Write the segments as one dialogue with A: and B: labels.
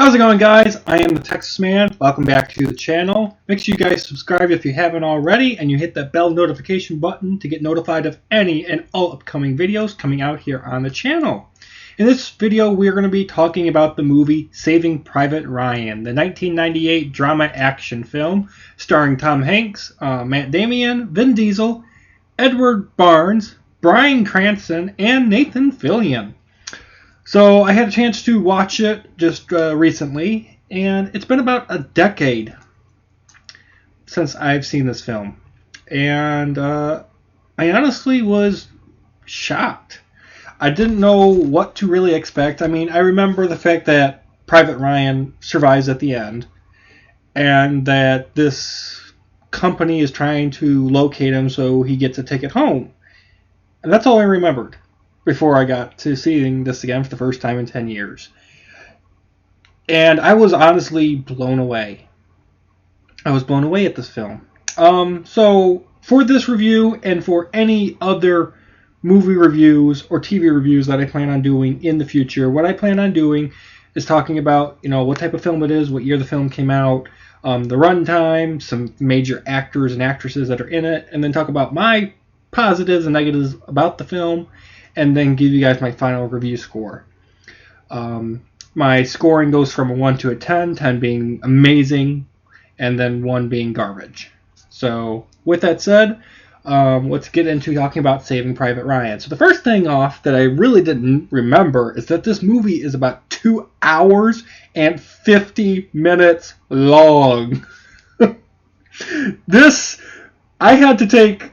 A: How's it going, guys? I am the Texas Man. Welcome back to the channel. Make sure you guys subscribe if you haven't already, and you hit that bell notification button to get notified of any and all upcoming videos coming out here on the channel. In this video, we're going to be talking about the movie Saving Private Ryan, the 1998 drama action film starring Tom Hanks, Matt Damon, Vin Diesel, Edward Barnes, Bryan Cranston, and Nathan Fillion. So I had a chance to watch it just recently, and it's been about a decade since I've seen this film. And I honestly was shocked. I didn't know what to really expect. I mean, I remember the fact that Private Ryan survives at the end, and that this company is trying to locate him so he gets a ticket home. And that's all I remembered before I got to seeing this again for the first time in 10 years. And I was honestly blown away. I was blown away at this film. So for this review and for any other movie reviews or TV reviews that I plan on doing in the future, what I plan on doing is talking about, what type of film it is, what year the film came out, the runtime, some major actors and actresses that are in it, and then talk about my positives and negatives about the film, and then give you guys my final review score. My scoring goes from a 1 to a 10, 10 being amazing, and then 1 being garbage. So, with that said, let's get into talking about Saving Private Ryan. So the first thing off that I really didn't remember is that this movie is about 2 hours and 50 minutes long. I had to take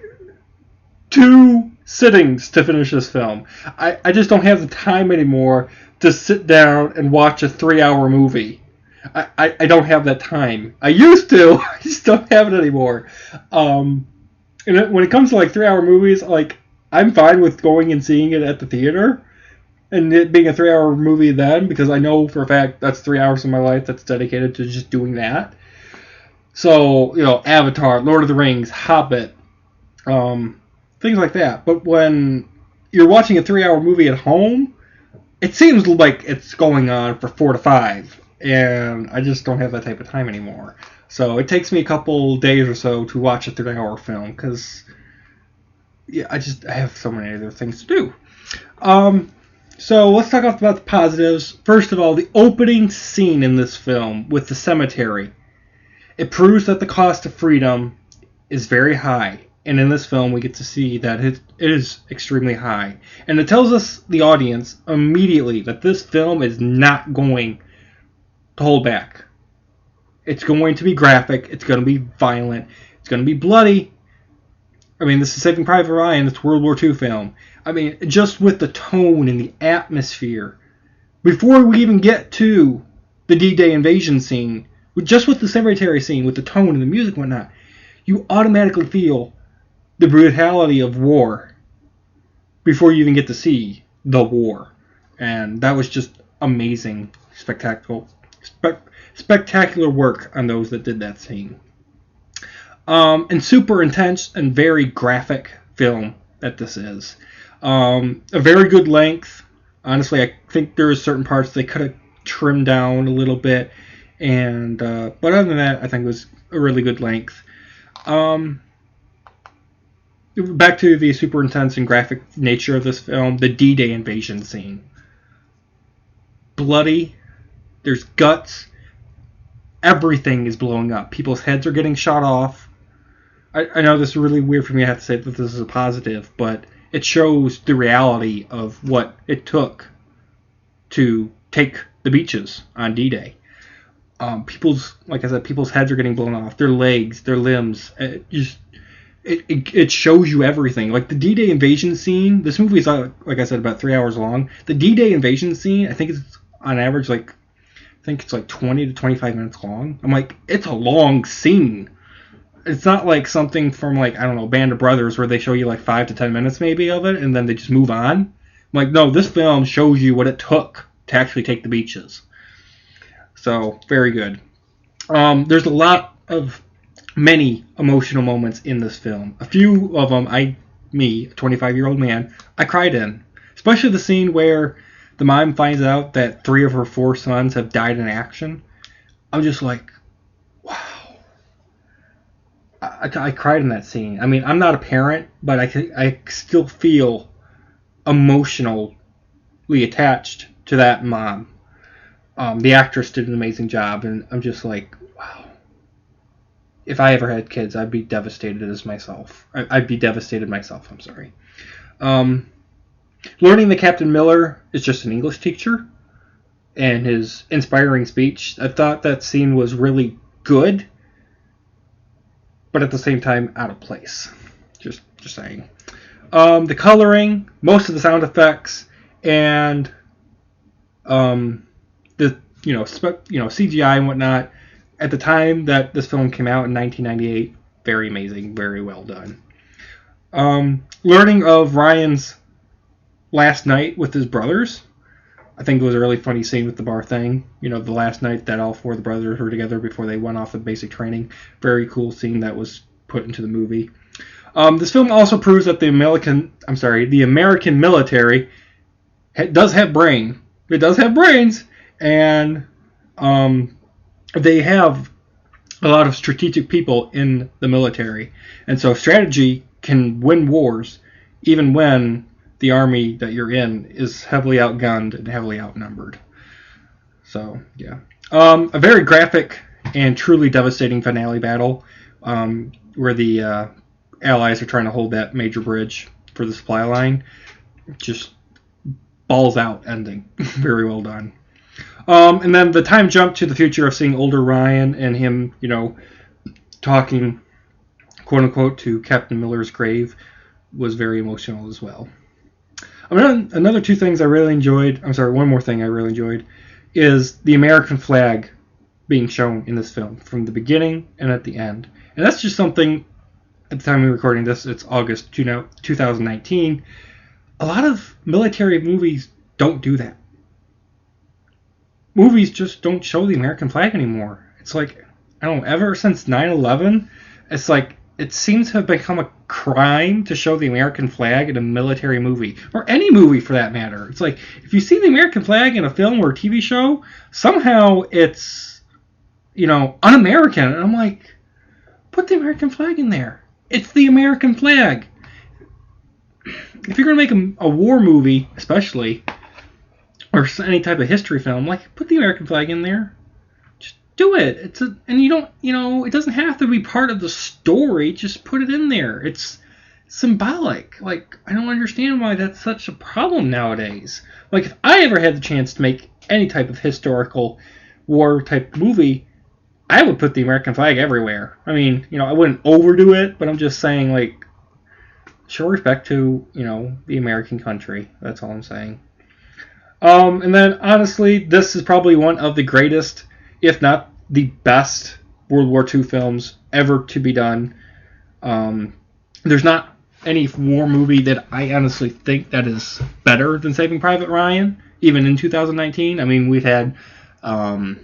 A: 2 sittings to finish this film. I just don't have the time anymore to sit down and watch a 3-hour movie. I don't have that time. I used to. I just don't have it anymore. And when it comes to 3-hour movies, I'm fine with going and seeing it at the theater and it being a 3-hour movie then, because I know for a fact that's 3 hours of my life that's dedicated to just doing that. So, Avatar, Lord of the Rings, Hobbit, things like that. But when you're watching a 3-hour movie at home, it seems like it's going on for 4 to 5, and I just don't have that type of time anymore. So it takes me a couple days or so to watch a 3-hour film, because I have so many other things to do. So let's talk about the positives. First of all, the opening scene in this film with the cemetery. It proves that the cost of freedom is very high. And in this film, we get to see that it is extremely high. And it tells us, the audience, immediately that this film is not going to hold back. It's going to be graphic. It's going to be violent. It's going to be bloody. I mean, this is Saving Private Ryan. It's a World War II film. I mean, just with the tone and the atmosphere. Before we even get to the D-Day invasion scene, just with the cemetery scene, with the tone and the music and whatnot, you automatically feel the brutality of war before you even get to see the war. And that was just amazing, spectacular work on those that did that scene. And super intense and very graphic film that this is. A very good length. Honestly, I think there's certain parts they could have trimmed down a little bit. And but other than that, I think it was a really good length. Back to the super intense and graphic nature of this film, the D-Day invasion scene. Bloody. There's guts. Everything is blowing up. People's heads are getting shot off. I know this is really weird for me to have to say that this is a positive, but it shows the reality of what it took to take the beaches on D-Day. People's heads are getting blown off. Their legs, their limbs. It shows you everything. Like the D-Day invasion scene, this movie is, like I said, about 3 hours long. The D-Day invasion scene, I think it's on average 20 to 25 minutes long. I'm like, it's a long scene. It's not like something from Band of Brothers where they show you 5 to 10 minutes maybe of it and then they just move on. I'm like, no, this film shows you what it took to actually take the beaches. So, very good. There's many emotional moments in this film. A few of them, a 25-year-old man, I cried in. Especially the scene where the mom finds out that 3 of her 4 sons have died in action, I'm just like, wow. I cried in that scene. I mean, I'm not a parent, but I still feel emotionally attached to that mom. The actress did an amazing job, and I'm just like, wow. If I ever had kids, I'd be devastated as myself. I'd be devastated myself, I'm sorry. Learning that Captain Miller is just an English teacher and his inspiring speech, I thought that scene was really good, but at the same time out of place. Just saying. The coloring, most of the sound effects, and the CGI and whatnot at the time that this film came out in 1998, very amazing, very well done. Learning of Ryan's last night with his brothers, I think it was a really funny scene with the bar thing. The last night that all 4 of the brothers were together before they went off of basic training. Very cool scene that was put into the movie. This film also proves that the American military does have brain. It does have brains, and they have a lot of strategic people in the military. And so strategy can win wars even when the army that you're in is heavily outgunned and heavily outnumbered. So, yeah. A very graphic and truly devastating finale battle where the Allies are trying to hold that major bridge for the supply line. Just balls out ending. Very well done. And then the time jump to the future of seeing older Ryan and him, talking, quote unquote, to Captain Miller's grave was very emotional as well. Another 2 things I really enjoyed, one more thing I really enjoyed, is the American flag being shown in this film from the beginning and at the end. And that's just something, at the time we're recording this, it's August 2019. A lot of military movies don't do that. Movies just don't show the American flag anymore. It's like, I don't know, ever since 9/11, it's like, it seems to have become a crime to show the American flag in a military movie, or any movie for that matter. It's like, if you see the American flag in a film or a TV show, somehow it's, un-American. And I'm like, put the American flag in there. It's the American flag. If you're going to make a war movie, especially, or any type of history film, like, put the American flag in there. Just do it. And you don't, it doesn't have to be part of the story. Just put it in there. It's symbolic. Like, I don't understand why that's such a problem nowadays. Like, if I ever had the chance to make any type of historical war type movie, I would put the American flag everywhere. I mean, I wouldn't overdo it, but I'm just saying, like, show respect to, the American country. That's all I'm saying. And then, honestly, this is probably one of the greatest, if not the best, World War II films ever to be done. There's not any war movie that I honestly think that is better than Saving Private Ryan, even in 2019. I mean, we've had Hacksaw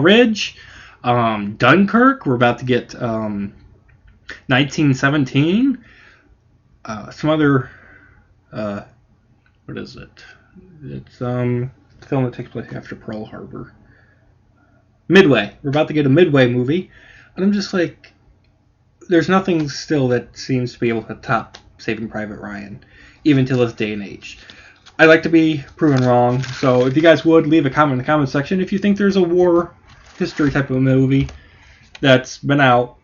A: Ridge, Dunkirk. We're about to get 1917. Some other... what is it? It's a film that takes place after Pearl Harbor. Midway. We're about to get a Midway movie. And I'm just like, there's nothing still that seems to be able to top Saving Private Ryan, even to this day and age. I'd like to be proven wrong, so if you guys would, leave a comment in the comment section if you think there's a war history type of movie that's been out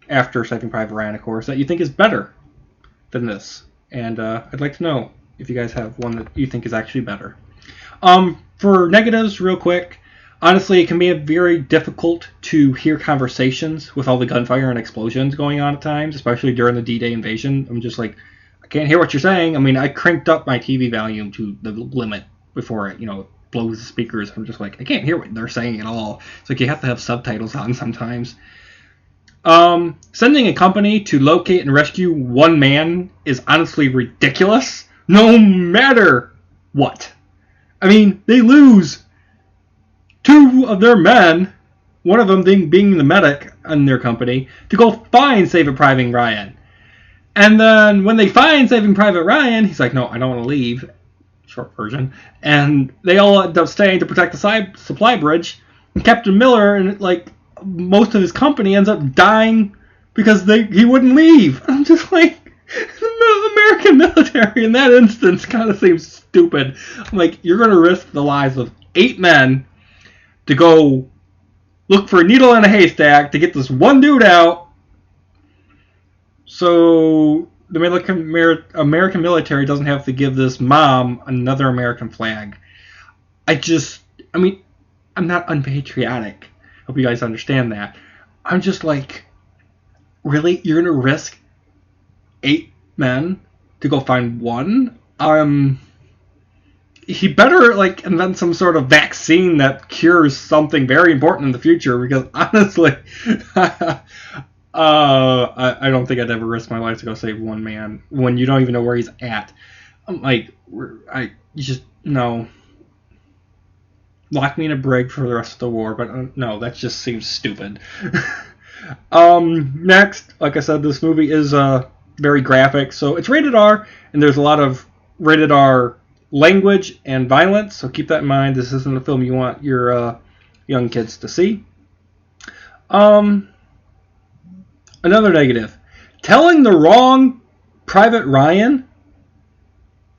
A: after Saving Private Ryan, of course, that you think is better than this. And I'd like to know if you guys have one that you think is actually better. For negatives, real quick, honestly, it can be very difficult to hear conversations with all the gunfire and explosions going on at times, especially during the D-Day invasion. I'm just like, I can't hear what you're saying. I mean, I cranked up my TV volume to the limit before it, blows the speakers. I'm just like, I can't hear what they're saying at all. It's like you have to have subtitles on sometimes. Sending a company to locate and rescue one man is honestly ridiculous, no matter what. I mean, they lose 2 of their men, one of them being the medic in their company, to go find Saving Private Ryan. And then when they find Saving Private Ryan, he's like, no, I don't want to leave. Short version. And they all end up staying to protect the supply bridge. And Captain Miller and like most of his company ends up dying because he wouldn't leave. I'm just like, the American military in that instance kind of seems stupid. I'm like, you're going to risk the lives of 8 men to go look for a needle in a haystack to get this one dude out. So the American military doesn't have to give this mom another American flag. I'm not unpatriotic. Hope you guys understand that. I'm just like, really? You're going to risk 8 men to go find one? He better like invent some sort of vaccine that cures something very important in the future, because honestly, I don't think I'd ever risk my life to go save one man when you don't even know where he's at. I'm like, no. Lock me in a brig for the rest of the war, but no, that just seems stupid. Next, like I said, this movie is very graphic, so it's rated R, and there's a lot of rated R language and violence, so keep that in mind. This isn't a film you want your young kids to see. Another negative. Telling the wrong Private Ryan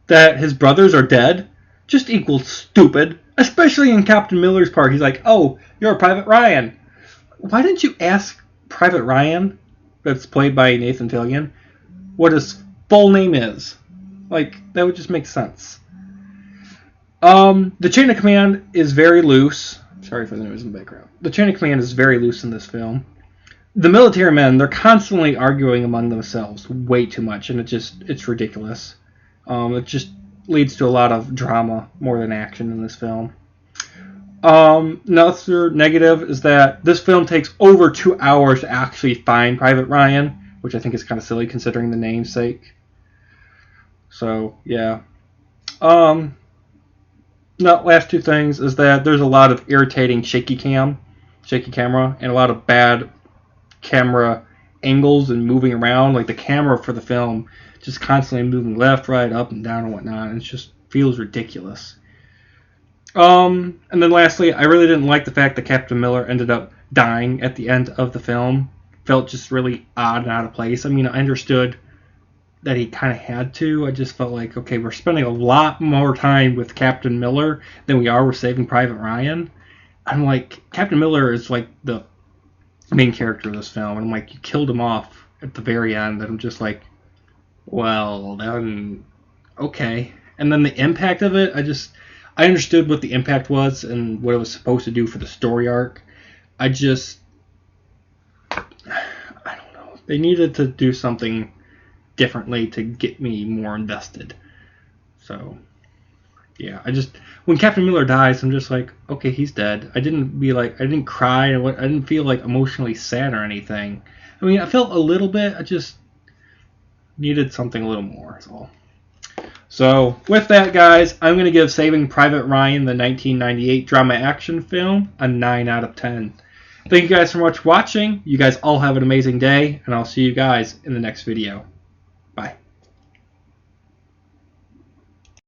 A: that his brothers are dead just equals stupid, especially in Captain Miller's part. He's like, oh, you're a Private Ryan. Why didn't you ask Private Ryan, that's played by Nathan Fillion, what his full name is? Like, that would just make sense. The chain of command is very loose. Sorry for the noise in the background. The chain of command is very loose in this film. The military men, they're constantly arguing among themselves way too much, and it's ridiculous. It just leads to a lot of drama more than action in this film. Another negative is that this film takes over 2 hours to actually find Private Ryan, which I think is kind of silly considering the namesake. So, yeah. Last 2 things is that there's a lot of irritating shaky camera, and a lot of bad camera angles and moving around. Like the camera for the film just constantly moving left, right, up and down and whatnot, and it just feels ridiculous. And then lastly, I really didn't like the fact that Captain Miller ended up dying at the end of the film. Felt just really odd and out of place. I mean, I understood that he kind of had to. I just felt like, okay, we're spending a lot more time with Captain Miller than we are with Saving Private Ryan. I'm like, Captain Miller is like the main character of this film, and I'm like, you killed him off at the very end, and I'm just like, well, then, okay. And then the impact of it, I understood what the impact was and what it was supposed to do for the story arc. I don't know. They needed to do something differently to get me more invested. So, yeah, when Captain Miller dies, I'm just like, okay, he's dead. I didn't cry, I didn't feel like emotionally sad or anything. I mean, I felt a little bit, I just needed something a little more, that's all. So, with that, guys, I'm going to give Saving Private Ryan, the 1998 drama action film, a 9 out of 10. Thank you guys so much for watching. You guys all have an amazing day, and I'll see you guys in the next video. Bye.